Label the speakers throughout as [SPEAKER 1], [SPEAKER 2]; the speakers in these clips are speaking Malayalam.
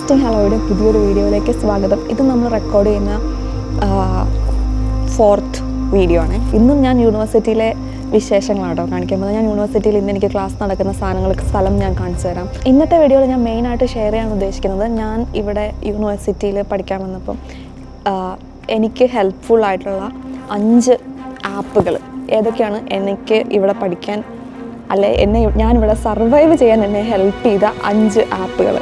[SPEAKER 1] ടെസ്റ്റിംഗ് ഹലോയുടെ പുതിയൊരു വീഡിയോയിലേക്ക് സ്വാഗതം. ഇത് നമ്മൾ റെക്കോർഡ് ചെയ്യുന്ന 4th വീഡിയോ ആണ്. ഇന്നും ഞാൻ യൂണിവേഴ്സിറ്റിയിലെ വിശേഷങ്ങളാട്ടോ കാണിക്കാൻ പോകുന്നത്. ഞാൻ യൂണിവേഴ്സിറ്റിയിൽ ഇന്ന് എനിക്ക് ക്ലാസ് നടക്കുന്ന സ്ഥലം ഞാൻ കാണിച്ചു തരാം. ഇന്നത്തെ വീഡിയോയിൽ ഞാൻ മെയിനായിട്ട് ഷെയർ ചെയ്യാൻ ഉദ്ദേശിക്കുന്നത്, ഞാൻ ഇവിടെ യൂണിവേഴ്സിറ്റിയിൽ പഠിക്കാൻ വന്നപ്പം എനിക്ക് ഹെൽപ്ഫുൾ ആയിട്ടുള്ള 5 ആപ്പുകൾ ഏതൊക്കെയാണ് എനിക്ക് ഇവിടെ പഠിക്കാൻ ഞാനിവിടെ സർവൈവ് ചെയ്യാൻ എന്നെ ഹെൽപ്പ് ചെയ്ത 5 ആപ്പുകൾ.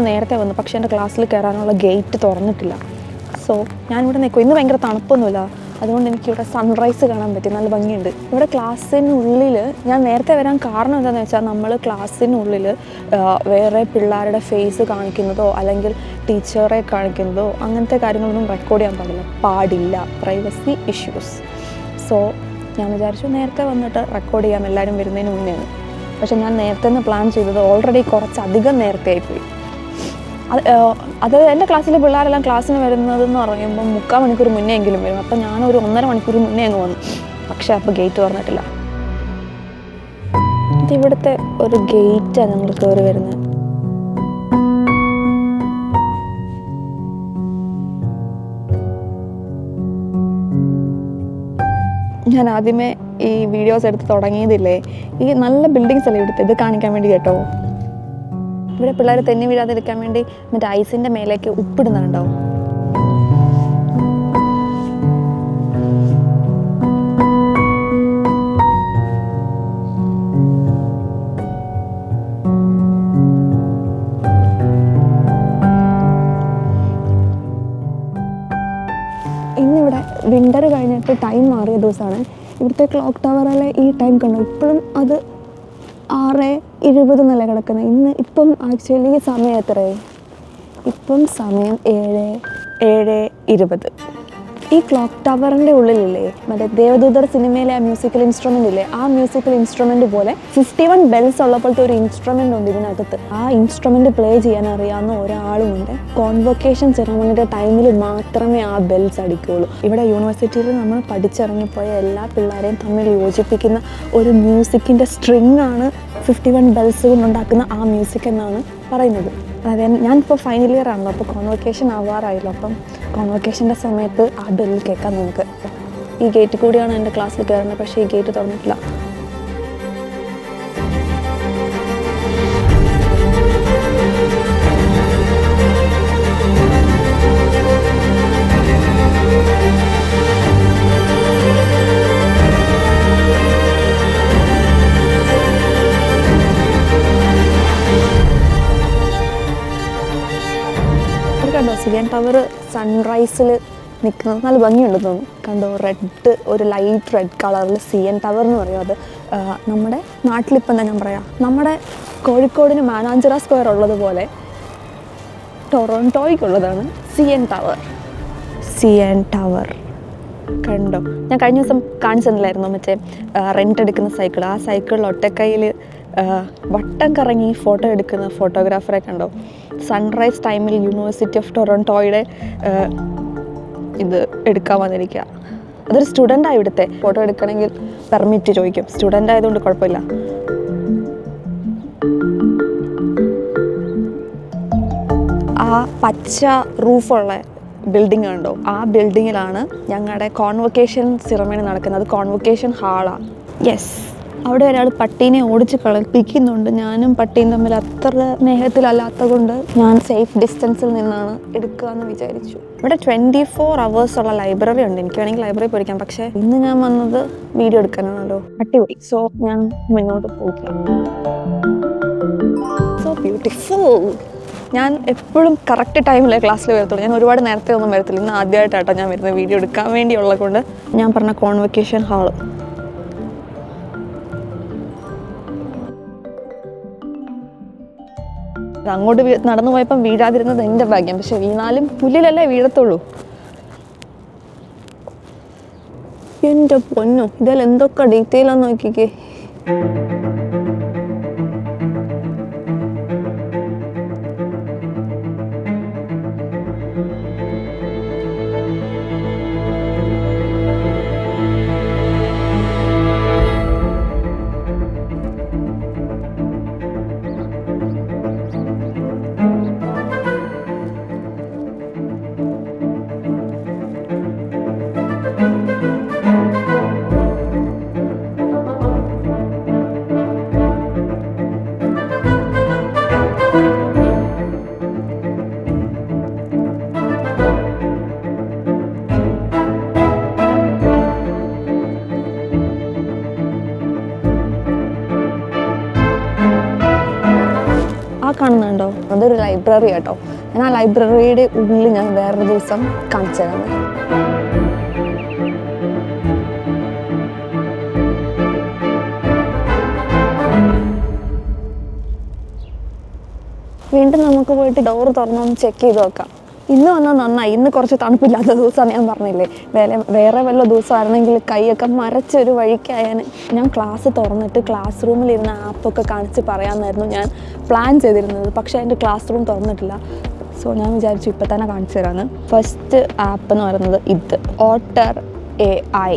[SPEAKER 1] നേരത്തെ വന്നു, പക്ഷേ എൻ്റെ ക്ലാസ്സിൽ കയറാനുള്ള ഗേറ്റ് തുറന്നിട്ടില്ല. സോ ഞാനിവിടെ നിൽക്കും. ഇന്ന് ഭയങ്കര തണുപ്പൊന്നുമില്ല, അതുകൊണ്ട് എനിക്കിവിടെ സൺറൈസ് കാണാൻ പറ്റി, നല്ല ഭംഗിയുണ്ട്. ഇവിടെ ക്ലാസ്സിനുള്ളിൽ ഞാൻ നേരത്തെ വരാൻ കാരണം എന്താണെന്ന് വെച്ചാൽ, നമ്മൾ ക്ലാസ്സിനുള്ളിൽ വേറെ പിള്ളേരുടെ ഫേസ് കാണിക്കുന്നതോ അല്ലെങ്കിൽ ടീച്ചറെ കാണിക്കുന്നതോ അങ്ങനത്തെ കാര്യങ്ങളൊന്നും റെക്കോർഡ് ചെയ്യാൻ പാടില്ല, പ്രൈവസി ഇഷ്യൂസ്. സോ ഞാൻ വിചാരിച്ചു നേരത്തെ വന്നിട്ട് റെക്കോർഡ് ചെയ്യാം, എല്ലാവരും വരുന്നതിന് മുന്നെയാണ്. പക്ഷേ ഞാൻ നേരത്തെ പ്ലാൻ ചെയ്തത് ഓൾറെഡി കുറച്ചധികം നേരത്തെ ആയിപ്പോയി. അത് എൻ്റെ ക്ലാസ്സിലെ പിള്ളേരെല്ലാം ക്ലാസ്സിന് വരുന്നതെന്ന് പറയുമ്പോൾ 3/4 മണിക്കൂർ മുന്നേ എങ്കിലും വരും. അപ്പം ഞാനൊരു 1.5 മണിക്കൂർ മുന്നേ അങ്ങ് വന്നു. പക്ഷേ അപ്പോൾ ഗേറ്റ് തുറന്നിട്ടില്ല. ഇതിവിടുത്തെ ഒരു ഗേറ്റാണ് ഞങ്ങൾ കയറി വരുന്നത്. ഞാൻ ആദ്യമേ ഈ വീഡിയോസ് എടുത്ത് തുടങ്ങിയതില്ലേ, ഈ നല്ല ബിൽഡിങ്സ് അല്ലേ ഇവിടുത്തെ, ഇത് കാണിക്കാൻ വേണ്ടി കേട്ടോ. ഇവിടെ പിള്ളേർ തെന്നി വീഴാതിരിക്കാൻ വേണ്ടി മറ്റേ ഐസിൻ്റെ മേലേക്ക് ഉപ്പിടുന്നുണ്ടാവും. ഇന്നിവിടെ വിൻ്റർ കഴിഞ്ഞിട്ട് ടൈം മാറിയ ദിവസമാണ്. ഇവിടുത്തെ ക്ലോക്ക് ടവറിലെ ഈ ടൈം കണ്ടോ, ഇപ്പോഴും അത് 6:20 എന്നല്ല കിടക്കുന്നത്. ഇപ്പം ആക്ച്വലി സമയം എത്രയായി? ഇപ്പം സമയം 7:20. ഈ ക്ലോക്ക് ടവറിൻ്റെ ഉള്ളിലില്ലേ മറ്റേ ദേവദൂതർ സിനിമയിലെ ആ മ്യൂസിക്കൽ ഇൻസ്ട്രുമെൻ്റ് ഇല്ലേ, ആ മ്യൂസിക്കൽ ഇൻസ്ട്രുമെൻ്റ് പോലെ 51 ബെൽസ് ഉള്ളപ്പോഴത്തെ ഒരു ഇൻസ്ട്രുമെൻ്റ് ഉണ്ട് ഇതിനകത്ത്. ആ ഇൻസ്ട്രുമെൻ്റ് പ്ലേ ചെയ്യാൻ അറിയാവുന്ന ഒരാളുമുണ്ട്. കോൺവൊക്കേഷൻ സെറമണിയുടെ ടൈമിൽ മാത്രമേ ആ ബെൽസ് അടിക്കുകയുള്ളൂ. ഇവിടെ യൂണിവേഴ്സിറ്റിയിൽ നമ്മൾ പഠിച്ചിറങ്ങിപ്പോയ എല്ലാ പിള്ളേരെയും തമ്മിൽ യോജിപ്പിക്കുന്ന ഒരു മ്യൂസിക്കിൻ്റെ സ്ട്രിങ് ആണ് 51 ബെൽസ് കൊണ്ടുണ്ടാക്കുന്ന ആ മ്യൂസിക് എന്നാണ് പറയുന്നത്. അതായത് ഞാനിപ്പോൾ ഫൈനൽ ഇയർ ആണല്ലോ, അപ്പോൾ കോൺവൊക്കേഷൻ ആവാറായല്ലോ. അപ്പം കോൺവൊക്കേഷൻ്റെ സമയത്ത് ആ ബെല്ല് കേൾക്കാം നമുക്ക്. ഈ ഗേറ്റ് കൂടിയാണ് എൻ്റെ ക്ലാസ്സിൽ കയറുന്നത്, പക്ഷേ ഈ ഗേറ്റ് തുറന്നിട്ടില്ല. കണ്ടോ സിയൻ ടവർ സൺറൈസിൽ നിൽക്കുന്നത് നല്ല ഭംഗിയുണ്ടെന്ന് തോന്നുന്നു. കണ്ടോ, ഒരു ലൈറ്റ് റെഡ് കളറിൽ സിയൻ ടവർ എന്ന് പറയും. അത് നമ്മുടെ നാട്ടിലിപ്പം എന്താ ഞാൻ പറയാം, നമ്മുടെ കോഴിക്കോടിന് മാനാഞ്ചിറ സ്ക്വയർ ഉള്ളതുപോലെ ടൊറോണ്ടോയ്ക്കുള്ളതാണ് സിയൻ ടവർ. കണ്ടോ, ഞാൻ കഴിഞ്ഞ ദിവസം കാണിച്ചു തന്നില്ലായിരുന്നോ മറ്റേ റെൻ്റ് എടുക്കുന്ന സൈക്കിൾ. ആ സൈക്കിളിൽ ഒറ്റക്കൈയിൽ വട്ടം കറങ്ങി ഫോട്ടോ എടുക്കുന്ന ഫോട്ടോഗ്രാഫറെ കണ്ടോ. സൺറൈസ് ടൈമിൽ യൂണിവേഴ്സിറ്റി ഓഫ് ടൊറോണ്ടോയുടെ ഇത് എടുക്കാൻ വന്നിരിക്കുക. അതൊരു സ്റ്റുഡൻ്റാണ്. ഇവിടുത്തെ ഫോട്ടോ എടുക്കണമെങ്കിൽ പെർമിറ്റ് ചോദിക്കും. സ്റ്റുഡൻ്റ് ആയതുകൊണ്ട് കുഴപ്പമില്ല. ആ പച്ച റൂഫുള്ള ബിൽഡിംഗ് കണ്ടോ, ആ ബിൽഡിങ്ങിലാണ് ഞങ്ങളുടെ കോൺവൊക്കേഷൻ സെറമണി നടക്കുന്നത്. കോൺവൊക്കേഷൻ ഹാളാണ്. യെസ്, അവിടെ ഒരാൾ പട്ടീനെ ഓടിച്ച് കളിപ്പിക്കുന്നുണ്ട്. ഞാനും പട്ടിയും തമ്മിൽ അത്ര സ്നേഹത്തിലല്ലാത്ത കൊണ്ട് ഞാൻ സേഫ് ഡിസ്റ്റൻസിൽ നിന്നാണ് എടുക്കുക എന്ന് വിചാരിച്ചു. ഇവിടെ 24 hours ഉള്ള ലൈബ്രറി ഉണ്ട്. എനിക്ക് വേണമെങ്കിൽ ലൈബ്രറി പഠിക്കാം, പക്ഷേ ഇന്ന് ഞാൻ വന്നത് വീഡിയോ എടുക്കാനാണല്ലോ. അടിപൊളി. സോ ഞാൻ മുന്നോട്ട് പോകും. So beautiful. ഞാൻ എപ്പോഴും കറക്റ്റ് ടൈമിലെ ക്ലാസ്സിൽ വരത്തുള്ളൂ. ഞാൻ ഒരുപാട് നേരത്തെ ഒന്നും വരത്തില്ല. ഇന്ന് ആദ്യമായിട്ടാട്ടോ ഞാൻ വരുന്നത് വീഡിയോ എടുക്കാൻ വേണ്ടിയുള്ളത് കൊണ്ട്. ഞാൻ പറഞ്ഞ കോൺവൊക്കേഷൻ ഹാള് അങ്ങോട്ട് നടന്നു പോയപ്പം വീഴാതിരുന്നത് എൻ്റെ ഭാഗ്യം. പക്ഷെ വീണാലും പുല്ലിലല്ലേ വീഴത്തുള്ളൂ. എൻ്റെ പൊന്നു, ഇതിൽ എന്തൊക്കെ ഡീറ്റെയിൽ ആണെന്ന് നോക്കിക്കേ. കാണുന്നുണ്ടോ? അതൊരു ലൈബ്രറി കേട്ടോ. ഞാൻ ആ ലൈബ്രറിയുടെ ഉള്ളിൽ ഞാൻ വേറൊരു ദിവസം കാണിച്ചു തരാം. വീണ്ടും നമുക്ക് പോയിട്ട് ഡോർ തുറന്നൊന്ന് ചെക്ക് ചെയ്ത് നോക്കാം. ഇന്ന് വന്നാൽ നന്നായി. ഇന്ന് കുറച്ച് തണുപ്പില്ലാത്ത ദിവസമാണ്, ഞാൻ പറഞ്ഞില്ലേ. വേറെ വല്ല ദിവസമായിരുന്നെങ്കിൽ കൈയൊക്കെ മരച്ചൊരു വഴിക്കായാൽ. ഞാൻ ക്ലാസ് തുറന്നിട്ട് ക്ലാസ് റൂമിലിരുന്ന ആപ്പൊക്കെ കാണിച്ച് പറയാമെന്നായിരുന്നു ഞാൻ പ്ലാൻ ചെയ്തിരുന്നത്. പക്ഷേ എൻ്റെ ക്ലാസ് റൂം തുറന്നിട്ടില്ല. സോ ഞാൻ വിചാരിച്ചു ഇപ്പം തന്നെ കാണിച്ചു തരാമെന്ന്. ഫസ്റ്റ് ആപ്പ് എന്ന് പറയുന്നത് ഇത്, ഓട്ടർ AI.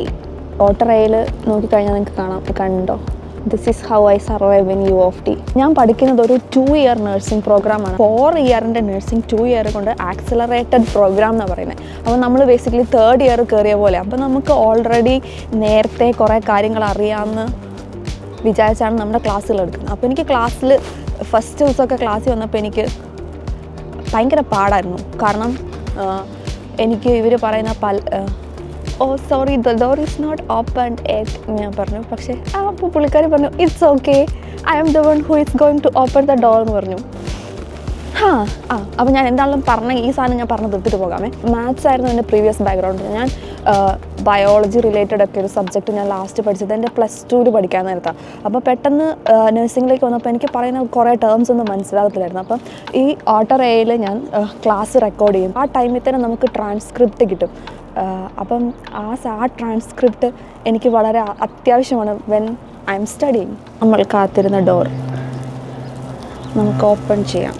[SPEAKER 1] ഓട്ടർ AI നോക്കിക്കഴിഞ്ഞാൽ നിങ്ങൾക്ക് കാണാം. കണ്ടോ, this is how I survive in UofT. ഞാൻ പഠിക്കുന്നത് ഒരു 2 ഇയർ നഴ്സിംഗ് പ്രോഗ്രാമാണ്. 4 ഇയറിൻ്റെ നഴ്സിംഗ് 2 ഇയർ കൊണ്ട് ആക്സിലറേറ്റഡ് പ്രോഗ്രാം എന്നാണ് പറയുന്നത്. അപ്പോൾ നമ്മൾ ബേസിക്കലി 3rd ഇയർ കയറിയ പോലെ. അപ്പോൾ നമുക്ക് ഓൾറെഡി നേരത്തെ കുറേ കാര്യങ്ങൾ അറിയാമെന്ന് വിചാരിച്ചാണ് നമ്മുടെ ക്ലാസ്സുകൾ എടുക്കുന്നത്. അപ്പോൾ എനിക്ക് ക്ലാസ്സിൽ ഫസ്റ്റ് ദിവസമൊക്കെ ക്ലാസ്സിൽ വന്നപ്പോൾ എനിക്ക് ഭയങ്കര പാടായിരുന്നു. കാരണം എനിക്ക് ഇവർ പറയുന്ന sorry the door is not open yet ഞാൻ പറഞ്ഞു. പക്ഷേ അപ്പോൾ പുള്ളിക്കാരി പറഞ്ഞു it's okay, I am the one who is going to open the door എന്ന് പറഞ്ഞു. അപ്പോൾ ഞാൻ എന്താണെങ്കിലും ഈ സാധനം ഞാൻ പറഞ്ഞു തീർത്തിട്ട് പോകാമേ. മാത്സ് ആയിരുന്നു എൻ്റെ പ്രീവിയസ് ബാക്ക്ഗ്രൗണ്ട്. ഞാൻ ബയോളജി റിലേറ്റഡ് ഒക്കെ ഒരു സബ്ജക്റ്റ് ഞാൻ ലാസ്റ്റ് പഠിച്ചത് എൻ്റെ +2 പഠിക്കാൻ നേരത്താണ്. അപ്പോൾ പെട്ടെന്ന് നഴ്സിംഗിലേക്ക് വന്നപ്പോൾ എനിക്ക് പറയുന്ന കുറേ ടേംസ് ഒന്നും മനസ്സിലാകത്തില്ലായിരുന്നു. അപ്പം ഈ ഓട്ടർ AI ഞാൻ ക്ലാസ് റെക്കോർഡ് ചെയ്യും. ആ ടൈമിൽ തന്നെ നമുക്ക് ട്രാൻസ്ക്രിപ്റ്റ് കിട്ടും. അപ്പം ആ ട്രാൻസ്ക്രിപ്റ്റ് എനിക്ക് വളരെ അത്യാവശ്യമാണ് വെൻ ഐ എം സ്റ്റഡിങ്. നമ്മൾ കാത്തിരുന്ന ഡോർ നമുക്ക് ഓപ്പൺ ചെയ്യാം.